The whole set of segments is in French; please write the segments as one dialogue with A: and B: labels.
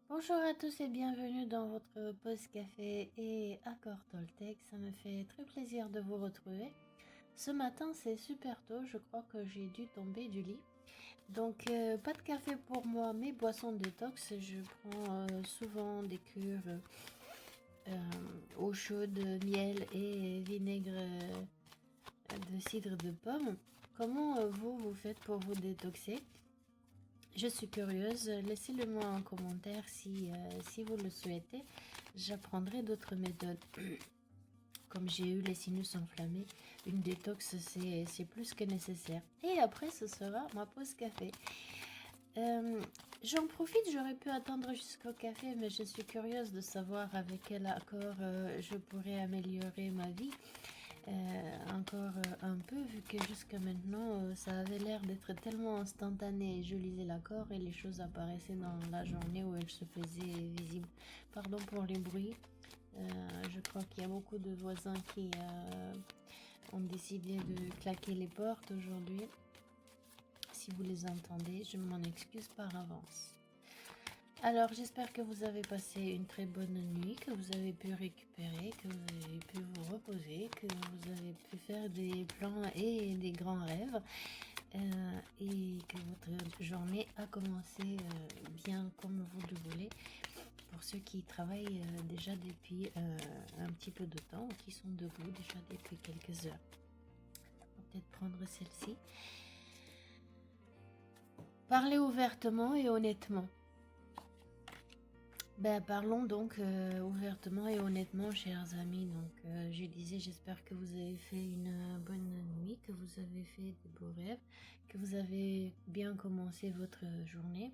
A: Bonjour à tous et bienvenue dans votre pause café et accord Toltec. Ça me fait très plaisir de vous retrouver. Ce matin, c'est super tôt. Je crois que j'ai dû tomber du lit. Donc, pas de café pour moi, mais boisson détox. Je prends souvent des cures eau chaude, miel et vinaigre de cidre de pomme. Comment vous faites pour vous détoxer? Je suis curieuse, laissez-le moi en commentaire si vous le souhaitez. J'apprendrai d'autres méthodes. Comme j'ai eu les sinus enflammés, une détox c'est plus que nécessaire. Et après ce sera ma pause café. J'en profite, j'aurais pu attendre jusqu'au café, mais je suis curieuse de savoir avec quel accord je pourrais améliorer ma vie. Encore un peu, vu que jusqu'à maintenant, ça avait l'air d'être tellement instantané. Je lisais l'accord et les choses apparaissaient dans la journée où elles se faisaient visibles. Pardon pour les bruits. Je crois qu'il y a beaucoup de voisins qui ont décidé de claquer les portes aujourd'hui. Si vous les entendez, je m'en excuse par avance. Alors, j'espère que vous avez passé une très bonne nuit, que vous avez pu récupérer, que vous avez pu vous reposer, que vous avez pu faire des plans et des grands rêves, et que votre journée a commencé bien comme vous le voulez. Pour ceux qui travaillent déjà depuis un petit peu de temps ou qui sont debout déjà depuis quelques heures. On va peut-être prendre celle-ci. Parlez ouvertement et honnêtement. Parlons donc ouvertement et honnêtement, chers amis. Donc, je disais, j'espère que vous avez fait une bonne nuit, que vous avez fait de beaux rêves, que vous avez bien commencé votre journée.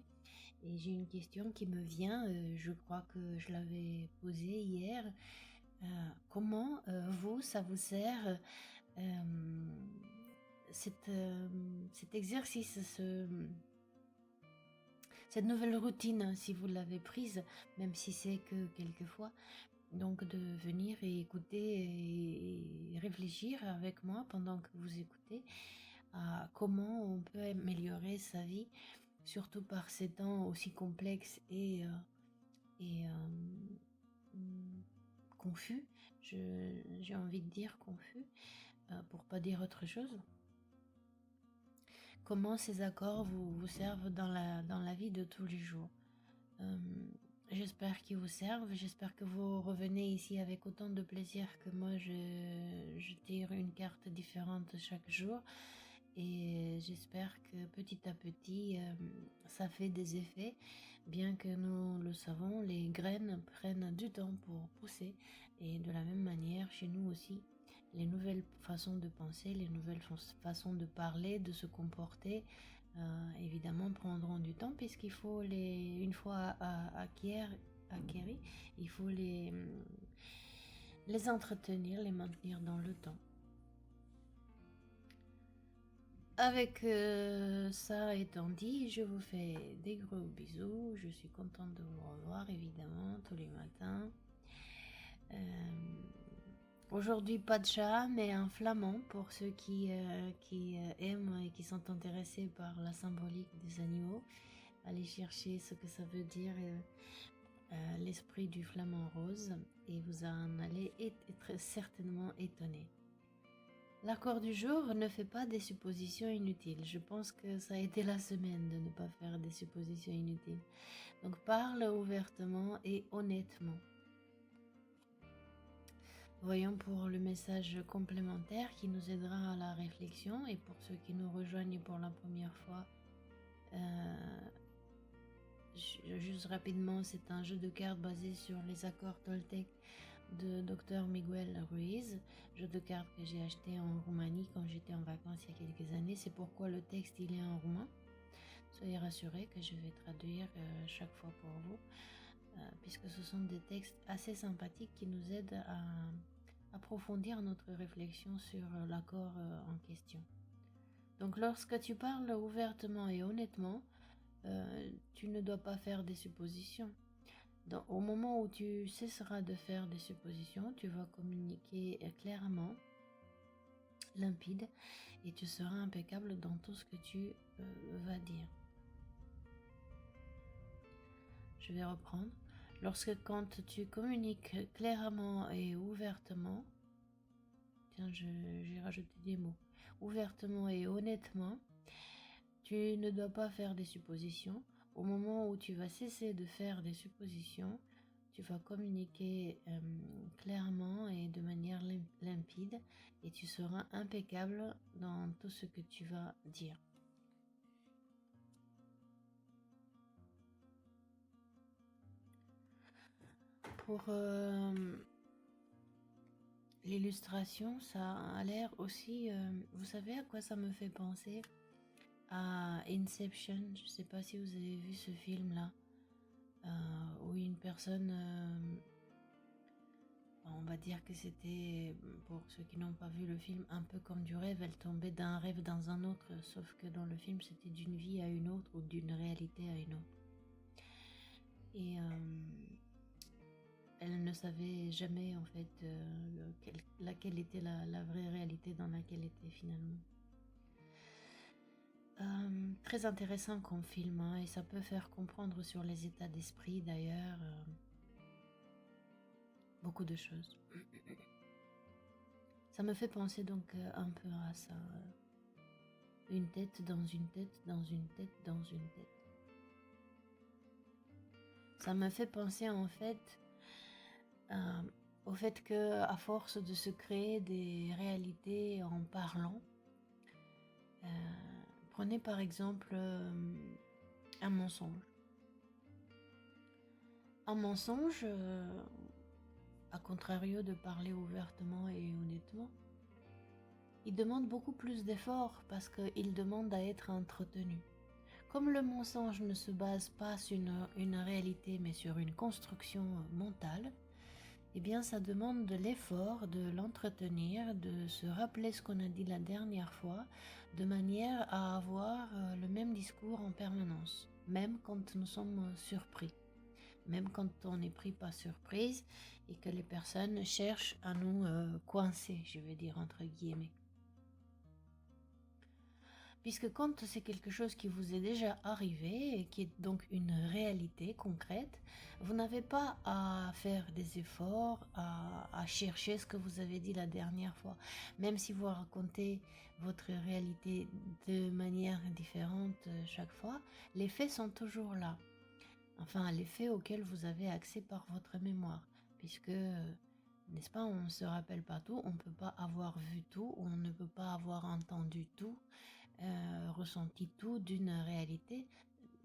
A: Et j'ai une question qui me vient, je crois que je l'avais posée hier. Comment ça vous sert cet exercice, cette nouvelle routine, si vous l'avez prise, même si c'est que quelquefois, donc de venir et écouter et réfléchir avec moi pendant que vous écoutez à comment on peut améliorer sa vie, surtout par ces temps aussi complexes et confus, j'ai envie de dire confus, pour pas dire autre chose. Comment ces accords vous servent dans la vie de tous les jours. J'espère qu'ils vous servent, j'espère que vous revenez ici avec autant de plaisir que moi je tire une carte différente chaque jour et j'espère que petit à petit ça fait des effets, bien que nous le savons, les graines prennent du temps pour pousser et de la même manière chez nous aussi. Les nouvelles façons de penser, les nouvelles façons de parler, de se comporter, évidemment prendront du temps puisqu'il faut une fois acquéris, il faut les entretenir, les maintenir dans le temps. Avec ça étant dit, je vous fais des gros bisous. Je suis contente de vous revoir évidemment tous les matins. Aujourd'hui, pas de chat, mais un flamand pour ceux qui aiment et qui sont intéressés par la symbolique des animaux. Allez chercher ce que ça veut dire l'esprit du flamant rose et vous en allez être certainement étonné. L'accord du jour ne fait pas des suppositions inutiles. Je pense que ça a été la semaine de ne pas faire des suppositions inutiles. Donc parle ouvertement et honnêtement. Voyons pour le message complémentaire qui nous aidera à la réflexion et pour ceux qui nous rejoignent pour la première fois. Juste rapidement, c'est un jeu de cartes basé sur les accords Toltec de Dr Miguel Ruiz, jeu de cartes que j'ai acheté en Roumanie quand j'étais en vacances il y a quelques années. C'est pourquoi le texte il est en roumain. Soyez rassurés que je vais traduire chaque fois pour vous, puisque ce sont des textes assez sympathiques qui nous aident à approfondir notre réflexion sur l'accord en question. Donc lorsque tu parles ouvertement et honnêtement, tu ne dois pas faire des suppositions. Au moment où tu cesseras de faire des suppositions, tu vas communiquer clairement, limpide, et tu seras impeccable dans tout ce que tu vas dire. Je vais reprendre. Lorsque quand tu communiques clairement et ouvertement, tiens, j'ai rajouté des mots, ouvertement et honnêtement, tu ne dois pas faire des suppositions. Au moment où tu vas cesser de faire des suppositions, tu vas communiquer clairement et de manière limpide et tu seras impeccable dans tout ce que tu vas dire. Pour l'illustration, ça a l'air aussi... vous savez à quoi ça me fait penser? À Inception. Je ne sais pas si vous avez vu ce film-là, où une personne... on va dire que c'était, pour ceux qui n'ont pas vu le film, un peu comme du rêve. Elle tombait d'un rêve dans un autre, sauf que dans le film, c'était d'une vie à une autre ou d'une réalité à une autre. Et elle ne savait jamais en fait laquelle était la vraie réalité dans laquelle elle était finalement. Très intéressant comme film, hein, et ça peut faire comprendre sur les états d'esprit d'ailleurs beaucoup de choses. Ça me fait penser donc un peu à ça. Une tête dans une tête, dans une tête, dans une tête. Ça me fait penser en fait au fait que à force de se créer des réalités en parlant, prenez par exemple un mensonge. Un mensonge, à contrario de parler ouvertement et honnêtement, il demande beaucoup plus d'efforts parce qu'il demande à être entretenu. Comme le mensonge ne se base pas sur une réalité mais sur une construction mentale, eh bien ça demande de l'effort de l'entretenir, de se rappeler ce qu'on a dit la dernière fois, de manière à avoir le même discours en permanence, même quand nous sommes surpris, même quand on est pris par surprise et que les personnes cherchent à nous coincer, je vais dire entre guillemets. Puisque quand c'est quelque chose qui vous est déjà arrivé et qui est donc une réalité concrète, vous n'avez pas à faire des efforts, à chercher ce que vous avez dit la dernière fois. Même si vous racontez votre réalité de manière différente chaque fois, les faits sont toujours là. Enfin, les faits auxquels vous avez accès par votre mémoire. Puisque, n'est-ce pas, on ne se rappelle pas tout, on ne peut pas avoir vu tout, on ne peut pas avoir entendu tout. Ressenti tout d'une réalité.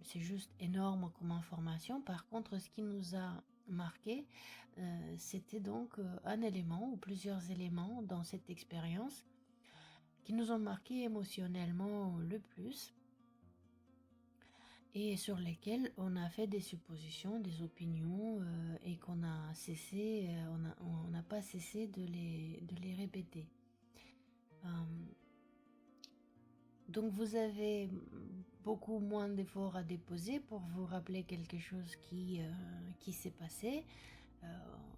A: C'est juste énorme comme information. Par contre, ce qui nous a marqué, c'était donc un élément ou plusieurs éléments dans cette expérience qui nous ont marqué émotionnellement le plus et sur lesquels on a fait des suppositions, des opinions et qu'on a cessé, on n'a pas cessé de les répéter. Donc vous avez beaucoup moins d'efforts à déposer pour vous rappeler quelque chose qui s'est passé.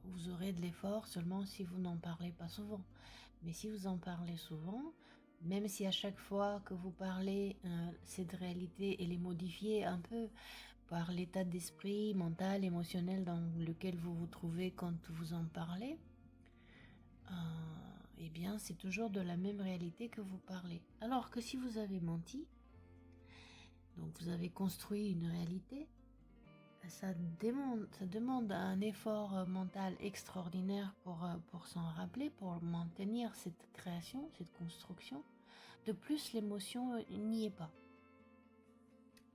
A: Vous aurez de l'effort seulement si vous n'en parlez pas souvent. Mais si vous en parlez souvent, même si à chaque fois que vous parlez, cette réalité elle est modifiée un peu par l'état d'esprit mental, émotionnel dans lequel vous vous trouvez quand vous en parlez, eh bien c'est toujours de la même réalité que vous parlez. Alors que si vous avez menti, donc vous avez construit une réalité, ça demande un effort mental extraordinaire pour s'en rappeler, pour maintenir cette création, cette construction. De plus, l'émotion n'y est pas.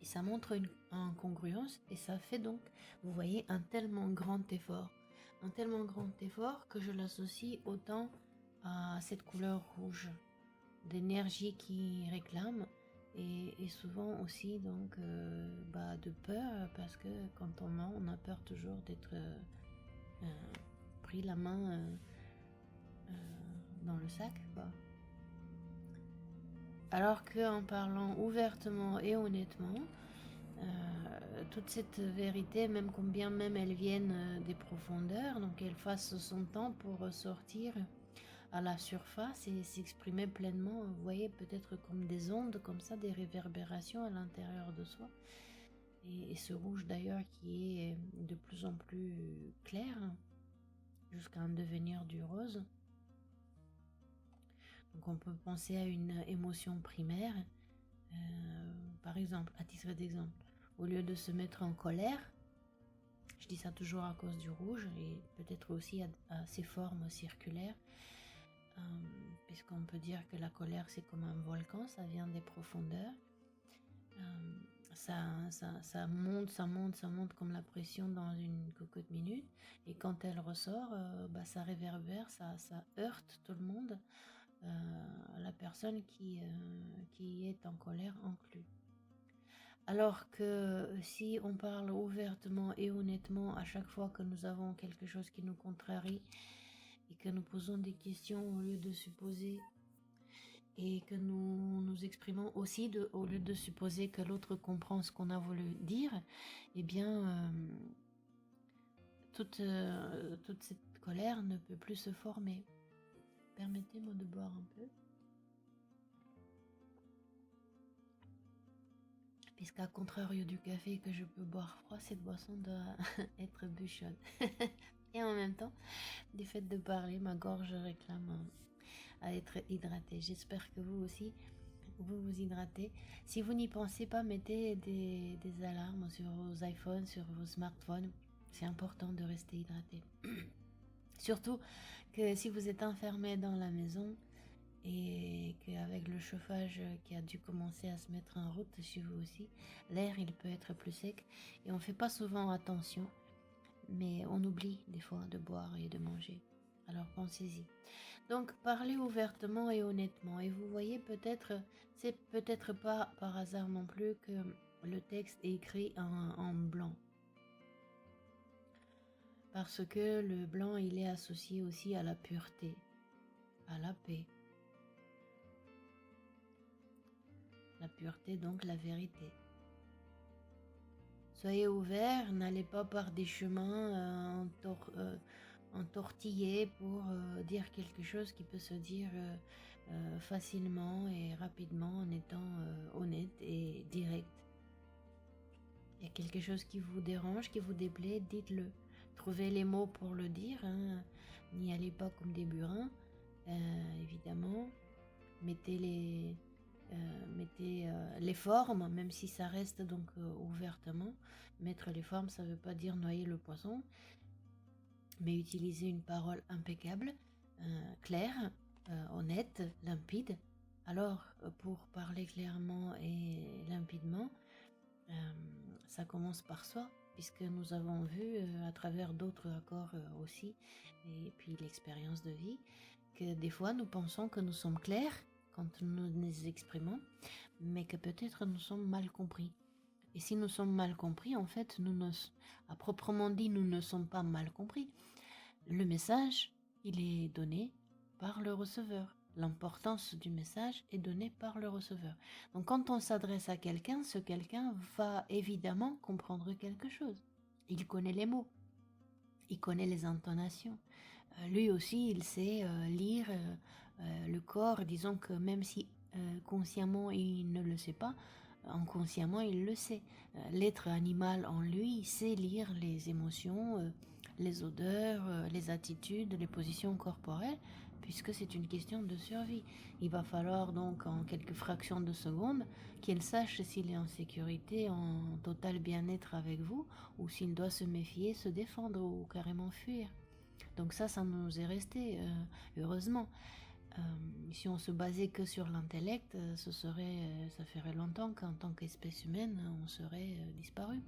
A: Et ça montre une incongruence et ça fait donc, vous voyez, un tellement grand effort. Un tellement grand effort que je l'associe autant à cette couleur rouge d'énergie qui réclame et souvent aussi donc de peur parce que quand on ment on a peur toujours d'être pris la main dans le sac quoi. Alors qu'en parlant ouvertement et honnêtement, toute cette vérité, même combien même elle vienne des profondeurs, donc elle fasse son temps pour ressortir à la surface et s'exprimer pleinement, vous voyez, peut-être comme des ondes, comme ça, des réverbérations à l'intérieur de soi. et ce rouge d'ailleurs qui est de plus en plus clair, jusqu'à en devenir du rose. Donc on peut penser à une émotion primaire, par exemple, à titre d'exemple, au lieu de se mettre en colère, je dis ça toujours à cause du rouge et peut-être aussi à ses formes circulaires, puisqu'on peut dire que la colère c'est comme un volcan, ça vient des profondeurs, ça monte comme la pression dans une cocotte minute, et quand elle ressort, ça réverbère, ça heurte tout le monde, la personne qui est en colère inclus. Alors que si on parle ouvertement et honnêtement à chaque fois que nous avons quelque chose qui nous contrarie et que nous posons des questions au lieu de supposer, et que nous nous exprimons aussi au lieu de supposer que l'autre comprend ce qu'on a voulu dire, eh bien toute cette colère ne peut plus se former. Permettez-moi de boire un peu. Puisqu'à contrario du café que je peux boire froid, cette boisson doit être bu chaude. Et en même temps, du fait de parler, ma gorge réclame à être hydratée. J'espère que vous aussi, vous vous hydratez. Si vous n'y pensez pas, mettez des alarmes sur vos iPhones, sur vos smartphones. C'est important de rester hydraté. Surtout que si vous êtes enfermé dans la maison, et qu'avec le chauffage qui a dû commencer à se mettre en route chez vous aussi, l'air il peut être plus sec et on fait pas souvent attention, mais on oublie des fois de boire et de manger. Alors pensez-y. Donc parlez ouvertement et honnêtement, et vous voyez c'est peut-être pas par hasard non plus que le texte est écrit en blanc. Parce que le blanc il est associé aussi à la pureté, à la paix. La pureté, donc la vérité. Soyez ouverts, n'allez pas par des chemins entortillés pour dire quelque chose qui peut se dire facilement et rapidement en étant honnête et direct. Il y a quelque chose qui vous dérange, qui vous déplaît, dites-le. Trouvez les mots pour le dire, hein. N'y allez pas comme des burins, évidemment. Mettez les formes, même si ça reste donc ouvertement. Mettre les formes, ça ne veut pas dire noyer le poisson, mais utiliser une parole impeccable, claire, honnête, limpide. Alors, pour parler clairement et limpidement, ça commence par soi, puisque nous avons vu à travers d'autres accords aussi, et puis l'expérience de vie, que des fois nous pensons que nous sommes clairs quand nous nous exprimons, mais que peut-être nous sommes mal compris. Et si nous sommes mal compris, en fait, à proprement dit, nous ne sommes pas mal compris. Le message, il est donné par le receveur. L'importance du message est donnée par le receveur. Donc quand on s'adresse à quelqu'un, ce quelqu'un va évidemment comprendre quelque chose. Il connaît les mots, il connaît les intonations. Lui aussi, il sait lire le corps, disons que même si consciemment il ne le sait pas, inconsciemment il le sait. L'être animal en lui sait lire les émotions, les odeurs, les attitudes, les positions corporelles, puisque c'est une question de survie. Il va falloir donc en quelques fractions de secondes qu'il sache s'il est en sécurité, en total bien-être avec vous, ou s'il doit se méfier, se défendre ou carrément fuir. Donc ça nous est resté, heureusement. Si on se basait que sur l'intellect, ça ferait longtemps qu'en tant qu'espèce humaine, on serait disparu.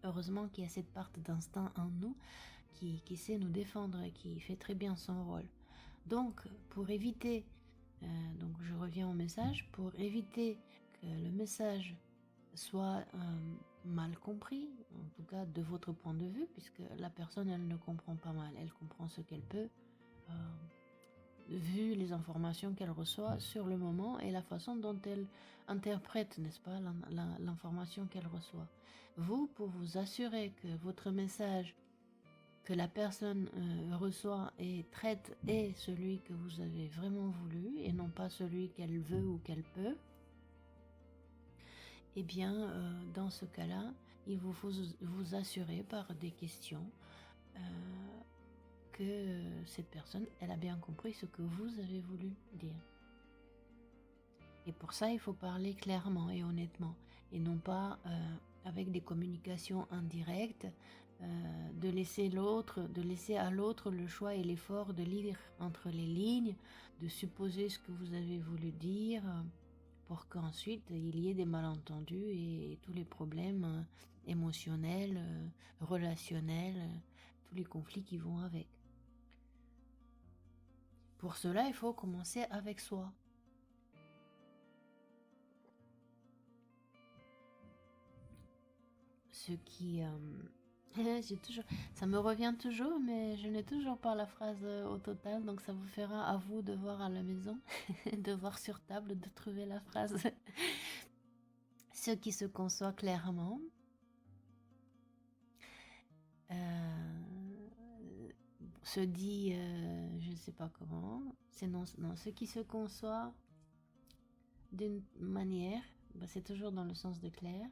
A: Heureusement qu'il y a cette part d'instinct en nous qui sait nous défendre et qui fait très bien son rôle. Donc, pour éviter, donc je reviens au message, pour éviter que le message soit mal compris, en tout cas de votre point de vue, puisque la personne elle ne comprend pas mal, elle comprend ce qu'elle peut, vu les informations qu'elle reçoit sur le moment et la façon dont elle interprète, n'est-ce pas, l'information qu'elle reçoit. Vous, pour vous assurer que votre message que la personne reçoit et traite est celui que vous avez vraiment voulu et non pas celui qu'elle veut ou qu'elle peut, eh bien, dans ce cas-là, il faut vous assurer par des questions que cette personne, elle a bien compris ce que vous avez voulu dire. Et pour ça, il faut parler clairement et honnêtement, et non pas avec des communications indirectes, de laisser à l'autre le choix et l'effort de lire entre les lignes, de supposer ce que vous avez voulu dire, pour qu'ensuite il y ait des malentendus et tous les problèmes émotionnels, relationnels, tous les conflits qui vont avec. Pour cela, il faut commencer avec soi. Ce qui... ça me revient toujours, mais je n'ai toujours pas la phrase au total, donc ça vous fera à vous de voir à la maison, de voir sur table, de trouver la phrase. Ce qui se conçoit clairement, se dit, je ne sais pas comment, c'est non, ce qui se conçoit d'une manière, c'est toujours dans le sens de clair,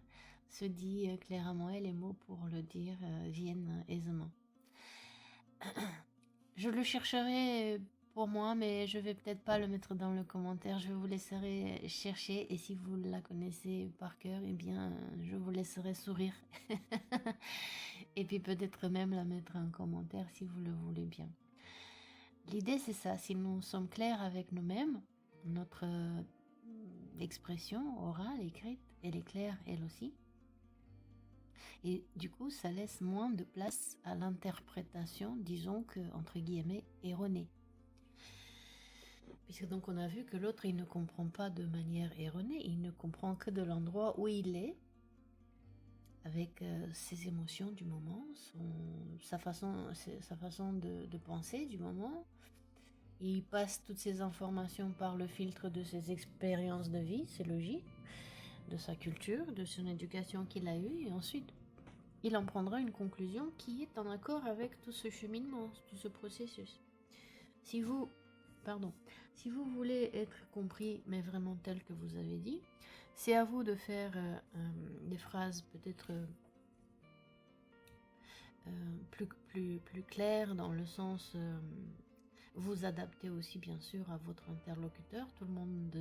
A: se dit clairement et les mots pour le dire viennent aisément. Je le chercherai pour moi, mais je vais peut-être pas le mettre dans le commentaire. Je vous laisserai chercher et si vous la connaissez par cœur, eh bien, je vous laisserai sourire. Et puis peut-être même la mettre en commentaire si vous le voulez bien. L'idée, c'est ça. Si nous sommes clairs avec nous-mêmes, notre expression orale, écrite, elle est claire elle aussi. Et du coup, ça laisse moins de place à l'interprétation, disons que, entre guillemets, erronée. Puisque donc on a vu que l'autre, il ne comprend pas de manière erronée, il ne comprend que de l'endroit où il est, avec ses émotions du moment, sa façon de penser du moment. Il passe toutes ces informations par le filtre de ses expériences de vie, c'est logique, de sa culture, de son éducation qu'il a eue, et ensuite il en prendra une conclusion qui est en accord avec tout ce cheminement, tout ce processus. Si vous voulez être compris, mais vraiment tel que vous avez dit, c'est à vous de faire des phrases peut-être plus claires dans le sens... vous adaptez aussi bien sûr à votre interlocuteur, tout le monde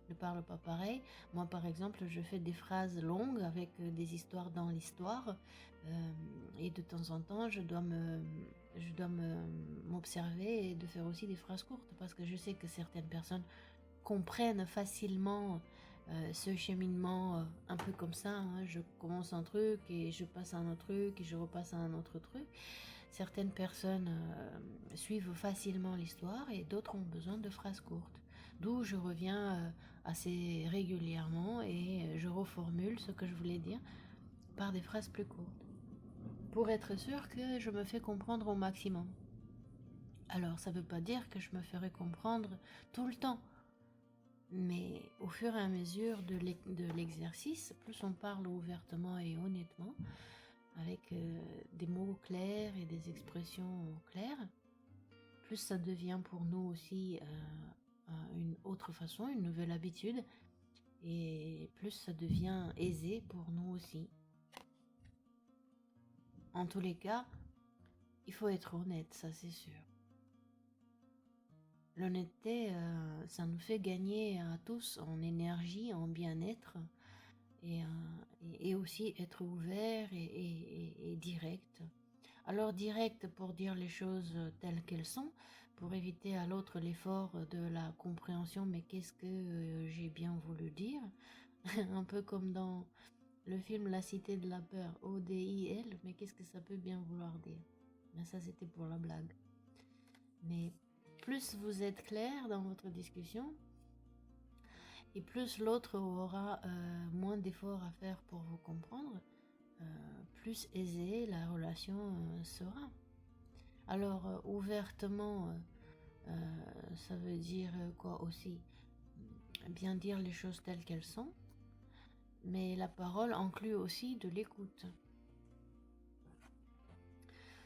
A: ne parle pas pareil. Moi par exemple je fais des phrases longues avec des histoires dans l'histoire et de temps en temps je dois m'observer et de faire aussi des phrases courtes parce que je sais que certaines personnes comprennent facilement ce cheminement un peu comme ça, hein. Je commence un truc et je passe à un autre truc et je repasse à un autre truc. Certaines personnes suivent facilement l'histoire et d'autres ont besoin de phrases courtes. D'où je reviens assez régulièrement et je reformule ce que je voulais dire par des phrases plus courtes. Pour être sûr que je me fais comprendre au maximum. Alors ça ne veut pas dire que je me ferai comprendre tout le temps. Mais au fur et à mesure de l'exercice, plus on parle ouvertement et honnêtement, avec des mots clairs et des expressions claires, plus ça devient pour nous aussi une autre façon, une nouvelle habitude, et plus ça devient aisé pour nous aussi. En tous les cas, il faut être honnête, ça c'est sûr. L'honnêteté, ça nous fait gagner à tous en énergie, en bien-être, et aussi être ouvert et direct. Alors direct pour dire les choses telles qu'elles sont, pour éviter à l'autre l'effort de la compréhension, mais qu'est-ce que j'ai bien voulu dire? Un peu comme dans le film La Cité de la Peur, ODIL, mais qu'est-ce que ça peut bien vouloir dire? Mais ça c'était pour la blague. Mais plus vous êtes clair dans votre discussion, et plus l'autre aura moins d'efforts à faire pour vous comprendre, plus aisée la relation sera. Alors ouvertement, ça veut dire quoi aussi? Bien dire les choses telles qu'elles sont, mais la parole inclut aussi de l'écoute.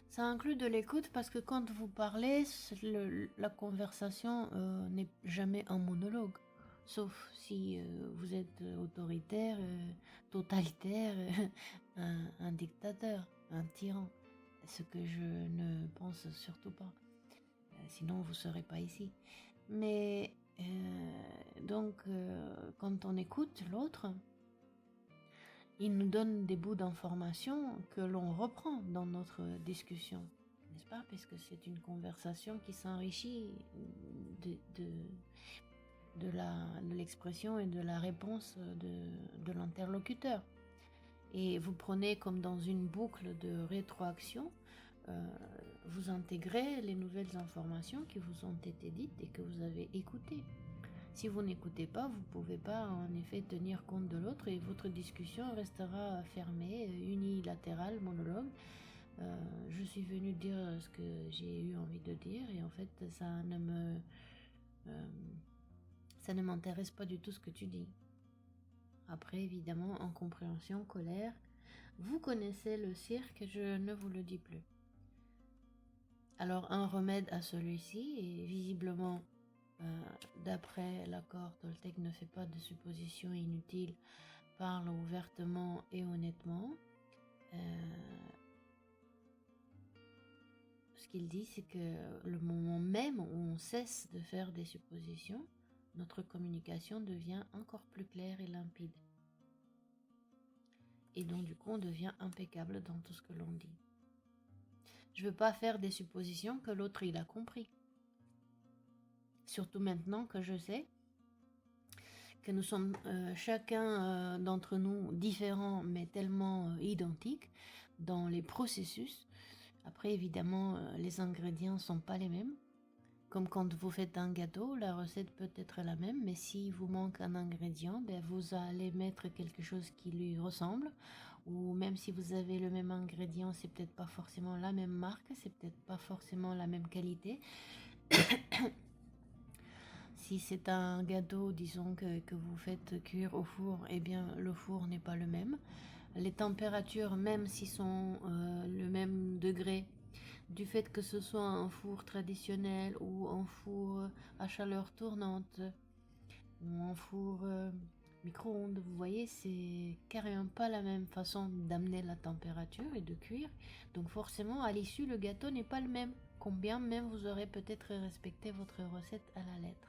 A: Ça inclut de l'écoute parce que quand vous parlez, la conversation n'est jamais un monologue. sauf si vous êtes autoritaire, totalitaire, un dictateur, un tyran, ce que je ne pense surtout pas. Sinon, vous ne serez pas ici. Mais donc, quand on écoute l'autre, il nous donne des bouts d'informations que l'on reprend dans notre discussion, n'est-ce pas? Puisque c'est une conversation qui s'enrichit de l'expression et de la réponse de l'interlocuteur. Et vous prenez comme dans une boucle de rétroaction, vous intégrez les nouvelles informations qui vous ont été dites et que vous avez écoutées. Si vous n'écoutez pas, vous ne pouvez pas en effet tenir compte de l'autre et votre discussion restera fermée, unilatérale, monologue. Je suis venue dire ce que j'ai eu envie de dire et en fait ça ne m'intéresse pas du tout ce que tu dis. Après évidemment, incompréhension, colère. Vous connaissez le cirque, je ne vous le dis plus. Alors un remède à celui-ci, et visiblement d'après l'accord, Toltec ne fait pas de suppositions inutiles, parle ouvertement et honnêtement. Ce qu'il dit, c'est que le moment même où on cesse de faire des suppositions, notre communication devient encore plus claire et limpide. Et donc du coup, on devient impeccable dans tout ce que l'on dit. Je ne veux pas faire des suppositions que l'autre il a compris. Surtout maintenant que je sais que nous sommes chacun d'entre nous différents mais tellement identiques dans les processus. Après évidemment les ingrédients ne sont pas les mêmes. Comme quand vous faites un gâteau, la recette peut être la même, mais s'il vous manque un ingrédient, vous allez mettre quelque chose qui lui ressemble, ou même si vous avez le même ingrédient, c'est peut-être pas forcément la même marque, c'est peut-être pas forcément la même qualité. Si c'est un gâteau, disons que vous faites cuire au four, eh bien le four n'est pas le même. Les températures, même s'ils sont le même degré, du fait que ce soit un four traditionnel ou un four à chaleur tournante ou un four micro-ondes, vous voyez, c'est carrément pas la même façon d'amener la température et de cuire. Donc forcément, à l'issue, le gâteau n'est pas le même. Combien même vous aurez peut-être respecté votre recette à la lettre.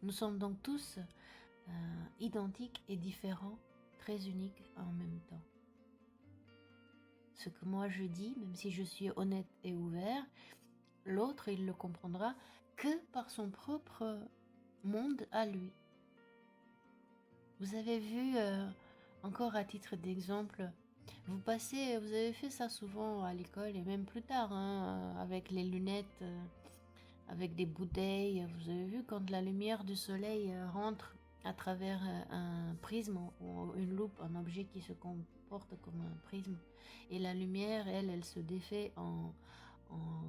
A: Nous sommes donc tous identiques et différents, très uniques en même temps. Ce que moi je dis, même si je suis honnête et ouvert, l'autre il le comprendra que par son propre monde à lui. Vous avez vu, encore à titre d'exemple, vous avez fait ça souvent à l'école et même plus tard, avec les lunettes, avec des bouteilles. Vous avez vu quand la lumière du soleil rentre à travers un prisme ou une loupe, un objet qui se comporte comme un prisme, et la lumière, elle se défait en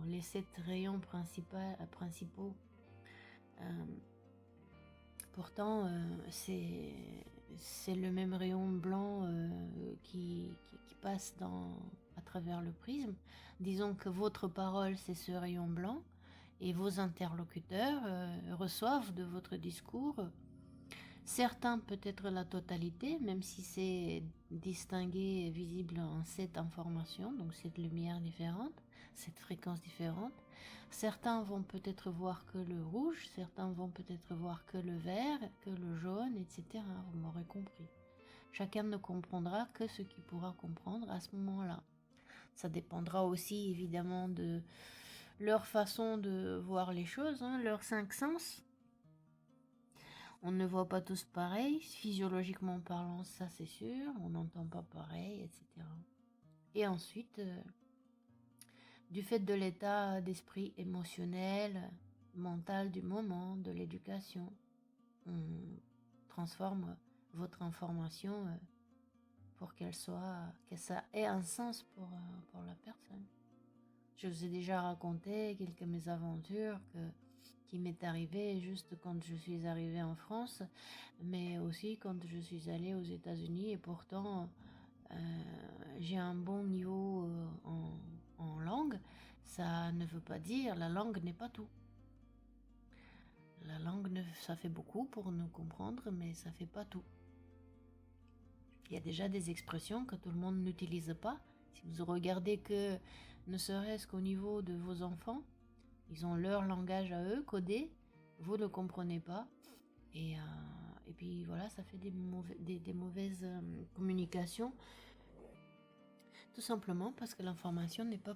A: les 7 rayons principaux. Pourtant, c'est le même rayon blanc qui passe à travers le prisme. Disons que votre parole, c'est ce rayon blanc, et vos interlocuteurs reçoivent de votre discours, certains peut-être la totalité, même si c'est distingué et visible en 7 informations, donc 7 lumières différentes, 7 fréquences différentes. Certains vont peut-être voir que le rouge, certains vont peut-être voir que le vert, que le jaune, etc. Vous m'aurez compris. Chacun ne comprendra que ce qu'il pourra comprendre à ce moment-là. Ça dépendra aussi évidemment de leur façon de voir les choses, leurs 5 sens. On ne voit pas tous pareil, physiologiquement parlant, ça c'est sûr, on n'entend pas pareil, etc. Et ensuite, du fait de l'état d'esprit émotionnel, mental du moment, de l'éducation, on transforme votre information pour que ça ait un sens pour la personne. Je vous ai déjà raconté quelques mésaventures qui m'est arrivé juste quand je suis arrivée en France, mais aussi quand je suis allée aux États-Unis, et pourtant j'ai un bon niveau en langue. Ça ne veut pas dire, la langue n'est pas tout. La langue, ça fait beaucoup pour nous comprendre, mais ça fait pas tout. Il y a déjà des expressions que tout le monde n'utilise pas. Si vous regardez que, ne serait-ce qu'au niveau de vos enfants, ils ont leur langage à eux, codé, vous ne le comprenez pas. Et puis voilà, ça fait des mauvaises communications, tout simplement parce que l'information n'est pas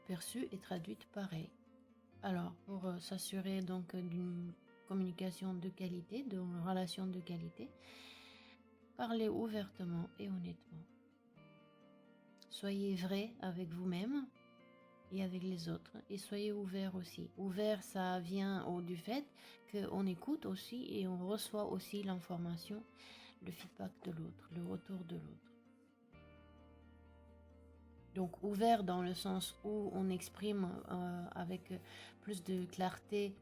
A: perçue et traduite pareil. Alors, pour s'assurer donc d'une communication de qualité, d'une relation de qualité, parlez ouvertement et honnêtement. Soyez vrai avec vous-même et avec les autres, et soyez ouvert aussi. Ouvert, ça vient du fait qu'on écoute aussi et on reçoit aussi l'information, le feedback de l'autre, le retour de l'autre. Donc ouvert dans le sens où on exprime avec plus de clarté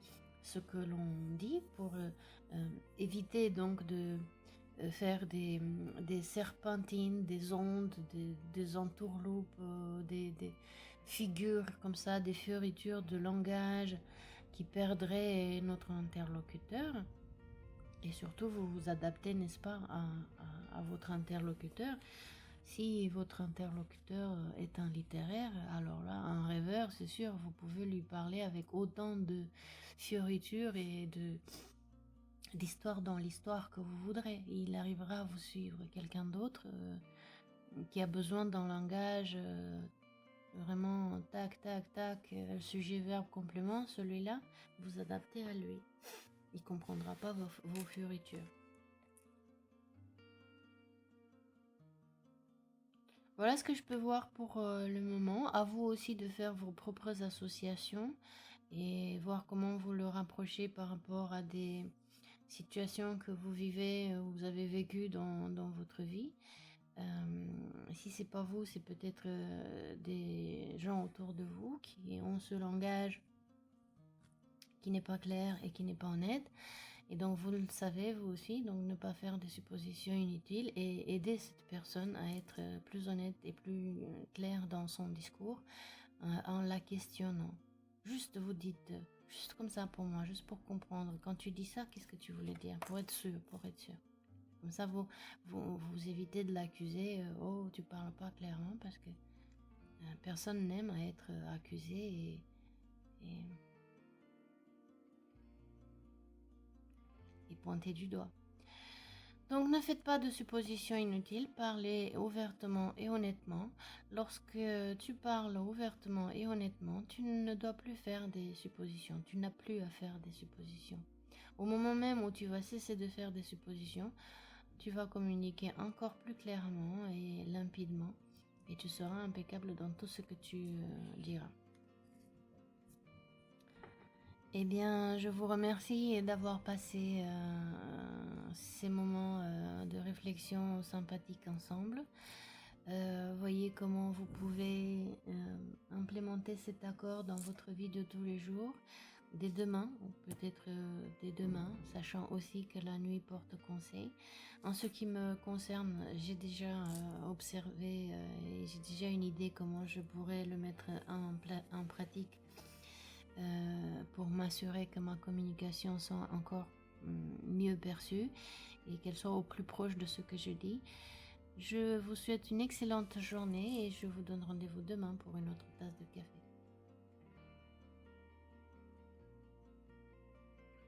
A: ce que l'on dit pour éviter donc de faire des serpentines, des ondes, des entourloupes, des figures comme ça, des fioritures de langage qui perdraient notre interlocuteur. Et surtout, vous vous adaptez, n'est-ce pas, à votre interlocuteur. Si votre interlocuteur est un littéraire, alors là, un rêveur, c'est sûr, vous pouvez lui parler avec autant de fioritures et d'histoire dans l'histoire que vous voudrez. Il arrivera à vous suivre. Quelqu'un d'autre qui a besoin d'un langage vraiment tac, tac, tac, sujet, verbe, complément, celui-là, vous adaptez à lui. Il ne comprendra pas vos fioritures. Voilà ce que je peux voir pour le moment. À vous aussi de faire vos propres associations et voir comment vous le rapprochez par rapport à des situations que vous vivez ou vous avez vécues dans votre vie. Si c'est pas vous, c'est peut-être des gens autour de vous qui ont ce langage qui n'est pas clair et qui n'est pas honnête. Et donc vous le savez vous aussi, donc ne pas faire des suppositions inutiles et aider cette personne à être plus honnête et plus claire dans son discours en la questionnant. Juste vous dites, juste comme ça pour moi, juste pour comprendre. Quand tu dis ça, qu'est-ce que tu voulais dire? Pour être sûr, pour être sûr. Comme ça, vous évitez de l'accuser. Oh, tu parles pas clairement parce que personne n'aime à être accusé et pointé du doigt. Donc ne faites pas de suppositions inutiles, parlez ouvertement et honnêtement. Lorsque tu parles ouvertement et honnêtement, tu ne dois plus faire des suppositions, tu n'as plus à faire des suppositions. Au moment même où tu vas cesser de faire des suppositions, tu vas communiquer encore plus clairement et limpidement et tu seras impeccable dans tout ce que tu diras. Eh bien, je vous remercie d'avoir passé ces moments de réflexion sympathiques ensemble. Voyez comment vous pouvez implémenter cet accord dans votre vie de tous les jours, dès demain, ou peut-être dès demain, sachant aussi que la nuit porte conseil. En ce qui me concerne, j'ai déjà observé et j'ai déjà une idée comment je pourrais le mettre en pratique pour m'assurer que ma communication soit encore mieux perçue et qu'elle soit au plus proche de ce que je dis. Je vous souhaite une excellente journée et je vous donne rendez-vous demain pour une autre tasse de café.